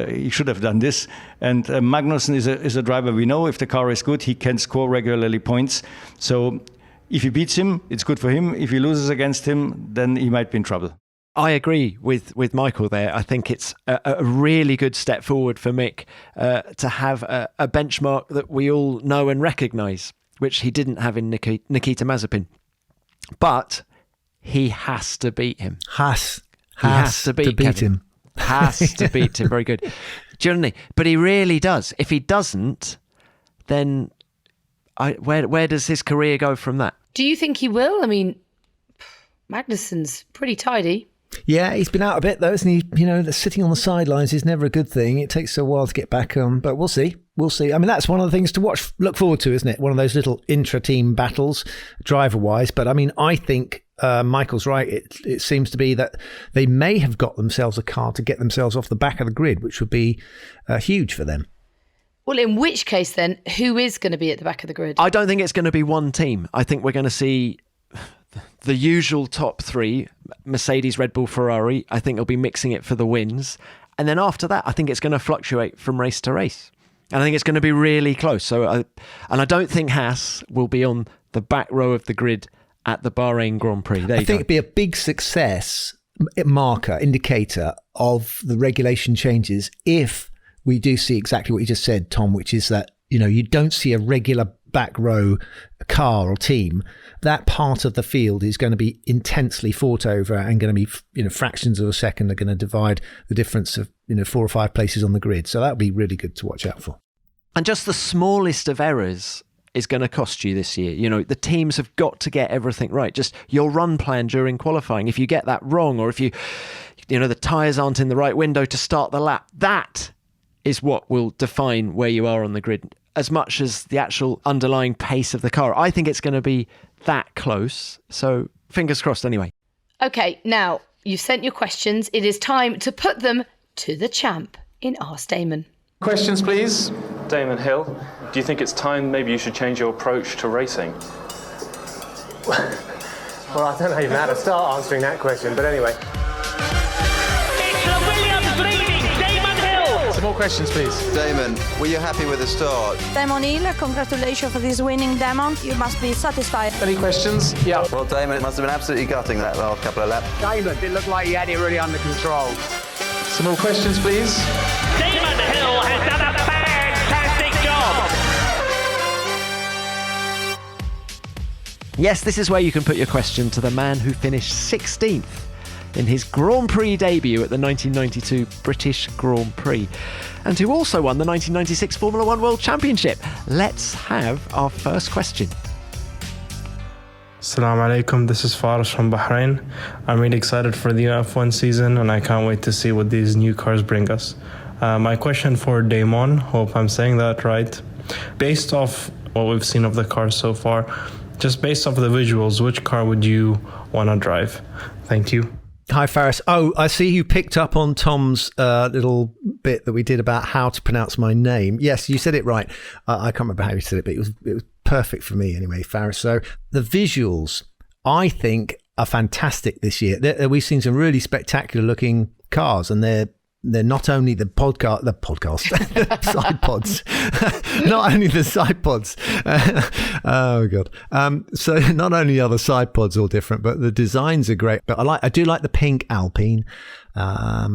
G: He should have done this. And Magnussen is a driver we know. If the car is good, he can score regularly points. So if he beats him, it's good for him. If he loses against him, then he might be in trouble.
C: I agree with Michael there. I think it's a really good step forward for Mick to have a benchmark that we all know and recognise, which he didn't have in Nikita Mazepin. But he has to beat him.
B: Has to beat him.
C: Has to beat him. Very good. Do you know what I mean? But he really does. If he doesn't, then where does his career go from that?
A: Do you think he will? I mean, Magnussen's pretty tidy.
B: Yeah, he's been out a bit though, isn't he? You know, sitting on the sidelines is never a good thing. It takes a while to get back on, but we'll see. We'll see. I mean, that's one of the things to look forward to, isn't it? One of those little intra-team battles, driver-wise. But I mean, I think Michael's right. It seems to be that they may have got themselves a car to get themselves off the back of the grid, which would be huge for them.
A: Well, in which case then, who is going to be at the back of the grid?
C: I don't think it's going to be one team. I think we're going to see the usual top three, Mercedes, Red Bull, Ferrari. I think they'll be mixing it for the wins. And then after that, I think it's going to fluctuate from race to race. And I think it's going to be really close. So, I don't think Haas will be on the back row of the grid at the Bahrain Grand Prix. I think it'd be
B: a big success marker, indicator of the regulation changes if we do see exactly what you just said, Tom, which is that, you know, you don't see a regular back row car or team. That part of the field is going to be intensely fought over and going to be, you know, fractions of a second are going to divide the difference of, you know, 4 or 5 places on the grid. So that'll be really good to watch out for.
C: And just the smallest of errors is going to cost you this year. You know, the teams have got to get everything right. Just your run plan during qualifying. If you get that wrong, or if you know, the tyres aren't in the right window to start the lap, that is what will define where you are on the grid, as much as the actual underlying pace of the car. I think it's going to be that close. So fingers crossed anyway.
A: Okay, now you've sent your questions. It is time to put them to the champ in Ask Damon.
K: Questions, please. Damon Hill, do you think it's time maybe you should change your approach to racing?
M: Well, I don't know even how to start answering that question, but anyway.
K: Some more questions, please.
N: Damon, were you happy with the start?
O: Damon Hill, congratulations for this winning, Damon. You must be satisfied.
K: Any questions? Yeah.
N: Well, Damon, it must have been absolutely gutting that last couple of laps.
M: Damon, it looked like he had it really under control.
K: Some more questions, please.
P: Damon Hill has done a fantastic job.
C: Yes, this is where you can put your question to the man who finished 16th in his Grand Prix debut at the 1992 British Grand Prix, and who also won the 1996 Formula One World Championship. Let's have our first question.
Q: Assalamu alaikum, this is Faris from Bahrain. I'm really excited for the F1 season and I can't wait to see what these new cars bring us. My question for Damon, hope I'm saying that right. Based off what we've seen of the cars so far, just based off the visuals, which car would you want to drive? Thank you.
B: Hi, Faris. Oh, I see you picked up on Tom's little bit that we did about how to pronounce my name. Yes, you said it right. I can't remember how you said it, but it was perfect for me anyway, Faris. So the visuals, I think, are fantastic this year. We've seen some really spectacular looking cars, and they're not only the side pods, not only the side pods. Oh God! So not only are the side pods all different, but the designs are great. But I do like the pink Alpine.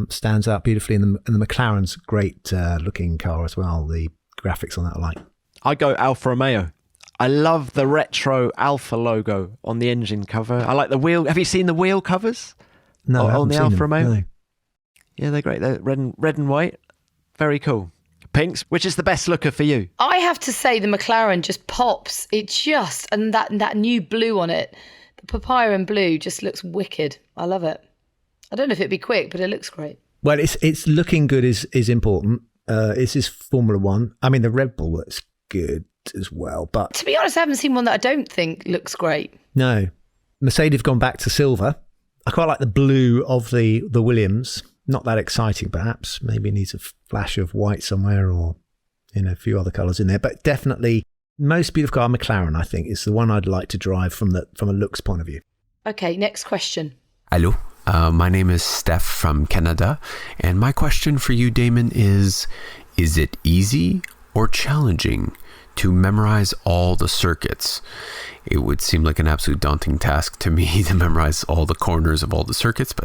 B: Stands out beautifully, and the McLaren's great looking car as well. The graphics on that I like.
C: I go Alfa Romeo. I love the retro Alfa logo on the engine cover. I like the wheel. Have you seen the wheel covers?
B: No,
C: on the Alfa Romeo.
B: No.
C: Yeah, they're great. They're red and white. Very cool. Pinks, which is the best looker for you?
A: I have to say the McLaren just pops. And that new blue on it, the papaya and blue just looks wicked. I love it. I don't know if it'd be quick, but it looks great.
B: Well, it's looking good is important. This is Formula One. I mean, the Red Bull looks good as well, but
A: to be honest, I haven't seen one that I don't think looks great.
B: No. Mercedes have gone back to silver. I quite like the blue of the Williams. Not that exciting, perhaps. Maybe it needs a flash of white somewhere, or a few other colours in there. But definitely, most beautiful car, McLaren, I think, is the one I'd like to drive from a looks point of view.
A: Okay, next question.
R: Hello, my name is Steph from Canada, and my question for you, Damon, is it easy or challenging to memorize all the circuits? It would seem like an absolute daunting task to me to memorize all the corners of all the circuits.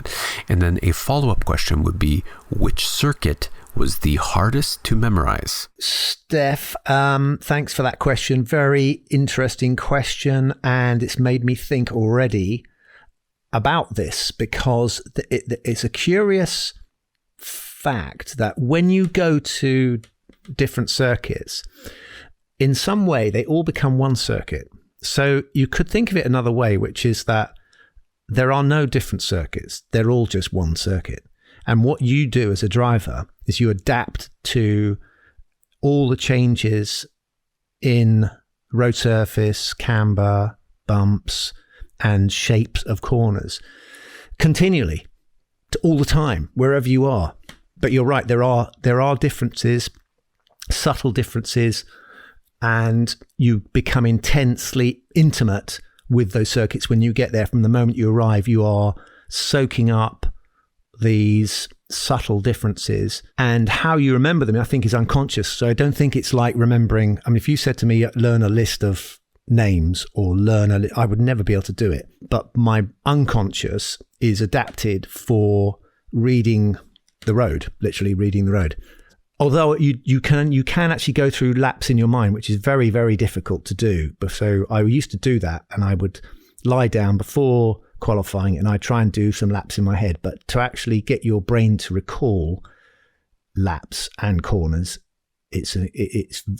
R: And then a follow-up question would be, which circuit was the hardest to memorize?
B: Steph, thanks for that question. Very interesting question. And it's made me think already about this, because it's a curious fact that when you go to different circuits, in some way they all become one circuit. So you could think of it another way, which is that there are no different circuits. They're all just one circuit. And what you do as a driver is you adapt to all the changes in road surface, camber, bumps, and shapes of corners continually, all the time, wherever you are. But you're right, there are differences, subtle differences, and you become intensely intimate with those circuits when you get there. From the moment you arrive, you are soaking up these subtle differences, and how you remember them, I think, is unconscious. So I don't think it's like remembering. I mean, if you said to me, learn a list of names or I would never be able to do it. But my unconscious is adapted for reading the road, literally reading the road. Although you can actually go through laps in your mind, which is very, very difficult to do. But so I used to do that, and I would lie down before qualifying and I try and do some laps in my head. But to actually get your brain to recall laps and corners, it's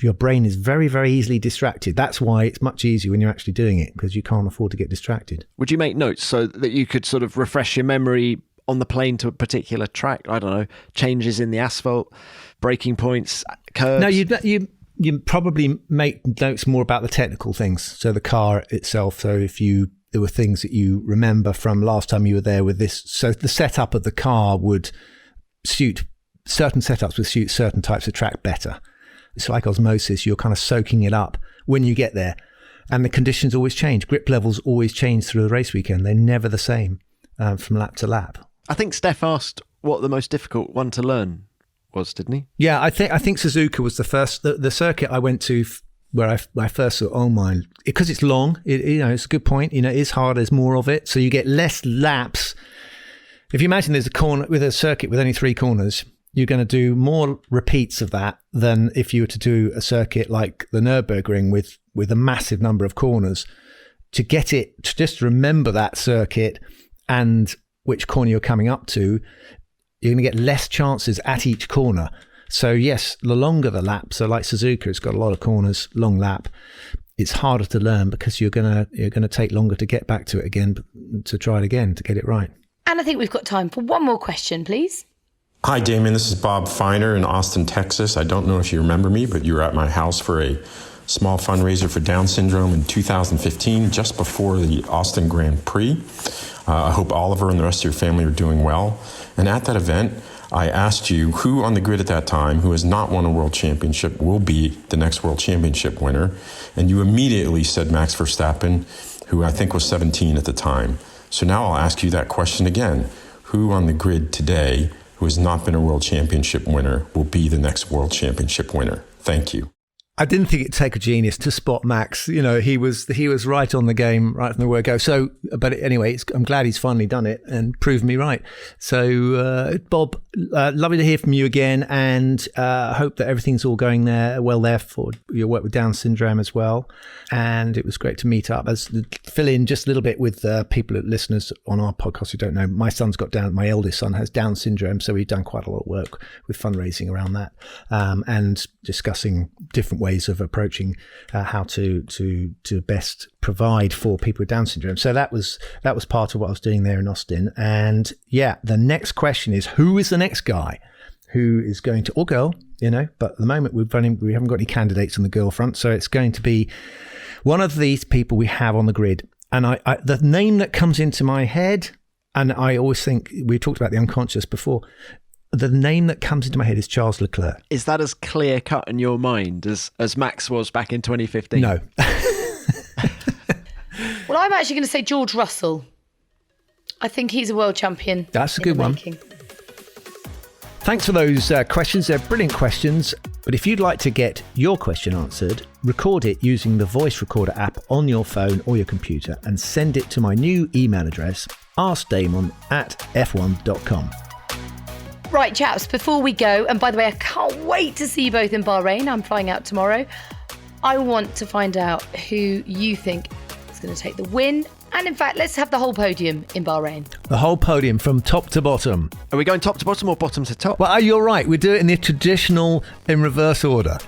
B: your brain is very, very easily distracted. That's why it's much easier when you're actually doing it, because you can't afford to get distracted.
C: Would you make notes so that you could sort of refresh your memory on the plane to a particular track? I don't know, changes in the asphalt, braking points, curves?
B: No, you probably make notes more about the technical things. So the car itself. So if there were things that you remember from last time you were there with this. So the setup of the car would suit certain setups, would suit certain types of track better. It's like osmosis. You're kind of soaking it up when you get there. And the conditions always change. Grip levels always change through the race weekend. They're never the same from lap to lap. I
C: think Steph asked what the most difficult one to learn was, didn't he?
B: Yeah, I think Suzuka was the first, the circuit I went to where I first thought, oh my, because it's long, it's a good point. It is hard, there's more of it. So you get less laps. If you imagine there's a corner with a circuit with only 3 corners, you're going to do more repeats of that than if you were to do a circuit like the Nürburgring with a massive number of corners. To get it, to just remember that circuit and which corner you're coming up to, you're going to get less chances at each corner. So yes, the longer the lap, so like Suzuka, it's got a lot of corners, long lap, it's harder to learn because you're going to take longer to get back to it again, to try it again, to get it right.
A: And I think we've got time for one more question, please.
S: Hi, Damon. This is Bob Feiner in Austin, Texas. I don't know if you remember me, but you were at my house for a small fundraiser for Down syndrome in 2015, just before the Austin Grand Prix. I hope Oliver and the rest of your family are doing well. And at that event, I asked you who on the grid at that time, who has not won a world championship, will be the next world championship winner. And you immediately said Max Verstappen, who I think was 17 at the time. So now I'll ask you that question again. Who on the grid today, who has not been a world championship winner, will be the next world championship winner? Thank you.
B: I didn't think it'd take a genius to spot Max. He was right on the game right from the word go. So, but anyway, I'm glad he's finally done it and proved me right. So, Bob, lovely to hear from you again, and hope that everything's all going well there for your work with Down syndrome as well. And it was great to meet up. Fill in just a little bit with people, listeners on our podcast who don't know. My eldest son has Down syndrome, so we've done quite a lot of work with fundraising around that, and discussing different ways of approaching how to best provide for people with Down syndrome. So that was part of what I was doing there in Austin. And yeah, the next question is, who is the next guy who is going to, or girl, but at the moment we haven't got any candidates on the girl front, so it's going to be one of these people we have on the grid. And I the name that comes into my head, and I always think, we talked about the unconscious before, the name that comes into my head is Charles Leclerc.
C: Is that as clear cut in your mind as Max was back in 2015?
B: No.
A: Well, I'm actually going to say George Russell. I think he's a world champion.
B: That's a good one. Thanks for those questions. They're brilliant questions. But if you'd like to get your question answered, record it using the voice recorder app on your phone or your computer and send it to my new email address, askdamon@f1.com.
A: Right, chaps, before we go, and by the way, I can't wait to see you both in Bahrain. I'm flying out tomorrow. I want to find out who you think is going to take the win And in fact, let's have the whole podium in Bahrain.
B: The whole podium from top to bottom.
C: Are we going top to bottom or bottom to top?
B: Well, you're right. We do it in the traditional, in reverse order.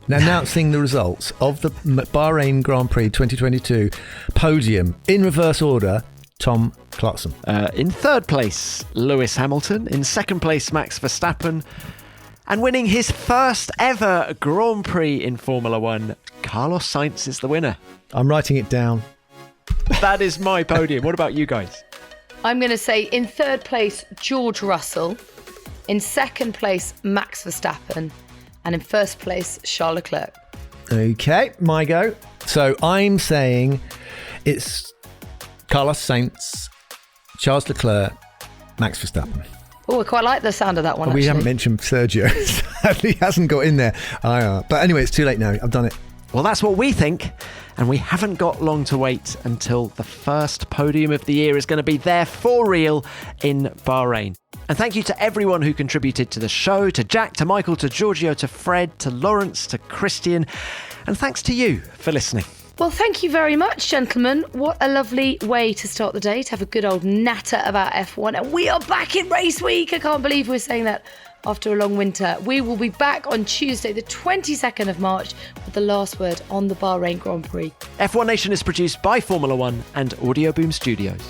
B: Now, announcing the results of the Bahrain Grand Prix 2022 podium in reverse order. Tom Clarkson.
C: In third place, Lewis Hamilton. In second place, Max Verstappen. And winning his first ever Grand Prix in Formula One, Carlos Sainz is the winner.
B: I'm writing it down.
C: That is my podium. What about you guys?
A: I'm going to say in third place, George Russell. In second place, Max Verstappen. And in first place, Charles Leclerc.
B: Okay, my go. So I'm saying it's Carlos Sainz, Charles Leclerc, Max Verstappen.
A: Oh, I quite like the sound of that one,
B: We haven't mentioned Sergio. He hasn't got in there. But anyway, it's too late now. I've done it.
C: Well, that's what we think. And we haven't got long to wait until the first podium of the year is going to be there for real in Bahrain. And thank you to everyone who contributed to the show, to Jack, to Michael, to Giorgio, to Fred, to Lawrence, to Christian. And thanks to you for listening.
A: Well, thank you very much, gentlemen. What a lovely way to start the day, to have a good old natter about F1. And we are back in race week. I can't believe we're saying that after a long winter. We will be back on Tuesday, the 22nd of March, with the last word on the Bahrain Grand Prix.
C: F1 Nation is produced by Formula One and Audio Boom Studios.